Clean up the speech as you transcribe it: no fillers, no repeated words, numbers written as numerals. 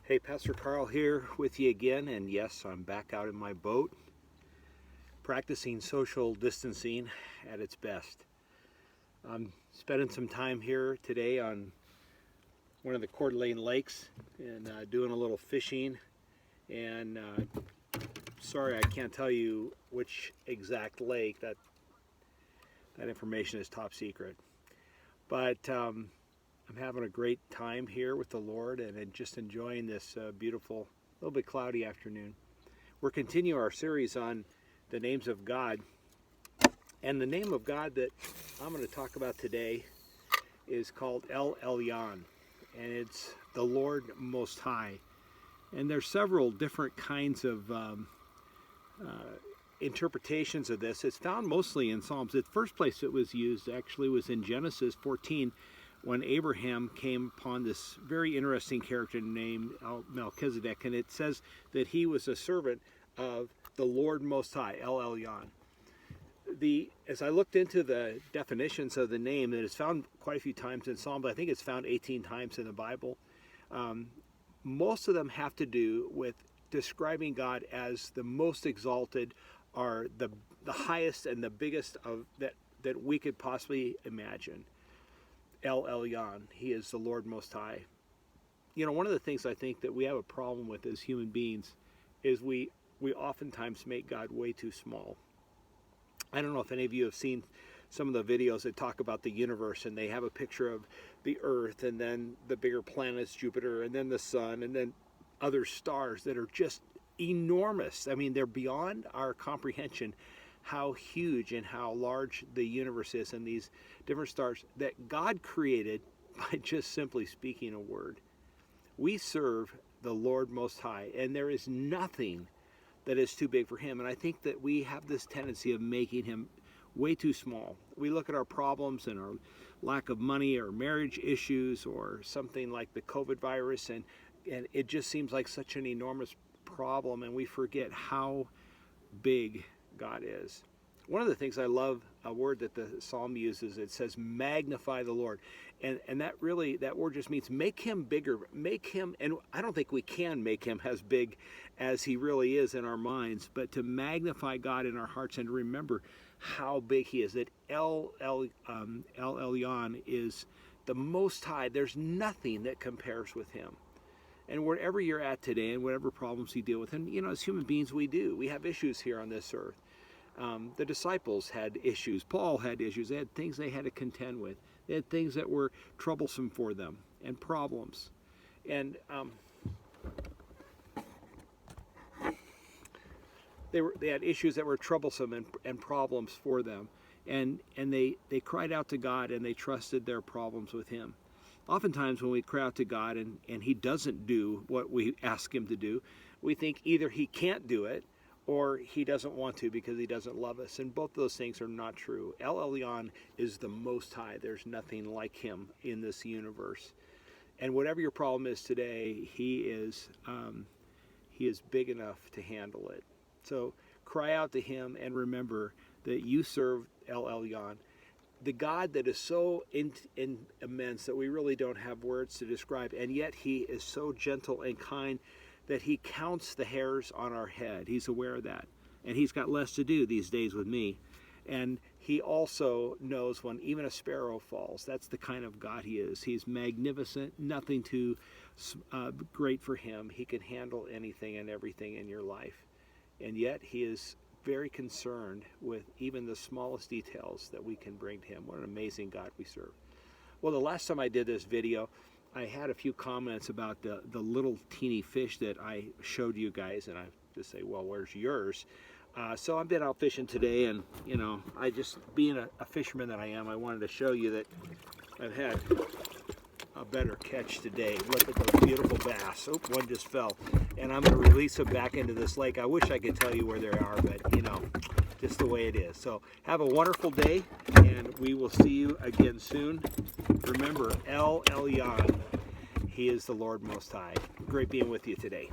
Hey, Pastor Carl here with you again, and yes, I'm back out in my boat, practicing social distancing at its best. I'm spending some time here today on one of the Coeur d'Alene lakes and doing a little fishing, and sorry I can't tell you which exact lake. That information is top secret, but I'm having a great time here with the Lord and just enjoying this beautiful, little bit cloudy afternoon. We're continuing our series on the names of God. And the name of God that I'm going to talk about today is called Elyon. And it's the Lord Most High. And there's several different kinds of interpretations of this. It's found mostly in Psalms. The first place it was used actually was in Genesis 14, when Abraham came upon this very interesting character named Melchizedek, and it says that he was a servant of the Lord Most High, Elyon. As I looked into the definitions of the name, it is found quite a few times in Psalm, but I think it's found 18 times in the Bible. Most of them have to do with describing God as the most exalted, or the highest and the biggest of that we could possibly imagine. Elyon, he is the Lord Most High. You know, one of the things I think that we have a problem with as human beings is we oftentimes make God way too small. I don't know if any of you have seen some of the videos that talk about the universe, and they have a picture of the Earth and then the bigger planets, Jupiter, and then the sun, and then other stars that are just enormous. I mean, they're beyond our comprehension how huge and how large the universe is, and these different stars that God created by just simply speaking a word. We serve the Lord Most High, and there is nothing that is too big for him. And I think that we have this tendency of making him way too small. We look at our problems and our lack of money or marriage issues or something like the COVID virus, and it just seems like such an enormous problem, and we forget how big God is. One of the things I love, a word that the psalm uses, it says magnify the Lord, and that word just means make him bigger, make him, and I don't think we can make him as big as he really is in our minds, but to magnify God in our hearts and remember how big he is. That Elyon is the Most High. There's nothing that compares with him. And wherever you're at today and whatever problems you deal with, and you know, as human beings we have issues here on this earth. The disciples had issues. Paul had issues. They had things they had to contend with. They had things that were troublesome for them and problems. And they had issues that were troublesome and problems for them. And they cried out to God, and they trusted their problems with him. Oftentimes when we cry out to God and he doesn't do what we ask him to do, we think either he can't do it or he doesn't want to because he doesn't love us. And both of those things are not true. Elyon is the Most High. There's nothing like him in this universe. And whatever your problem is today, he is big enough to handle it. So cry out to him and remember that you serve Elyon, the God that is so immense that we really don't have words to describe, and yet he is so gentle and kind that he counts the hairs on our head. He's aware of that. And he's got less to do these days with me. And he also knows when even a sparrow falls. That's the kind of God he is. He's magnificent, nothing too great for him. He can handle anything and everything in your life. And yet he is very concerned with even the smallest details that we can bring to him. What an amazing God we serve. Well, the last time I did this video, I had a few comments about the little teeny fish that I showed you guys, and I just say, well, where's yours? So I've been out fishing today, and you know, I just, being a fisherman that I am, I wanted to show you that I've had a better catch today. Look at those beautiful bass. Oh, one just fell. And I'm going to release them back into this lake. I wish I could tell you where they are, but you know, just the way it is. So have a wonderful day, and we will see you again soon. Remember, Elyon, he is the Lord Most High. Great being with you today.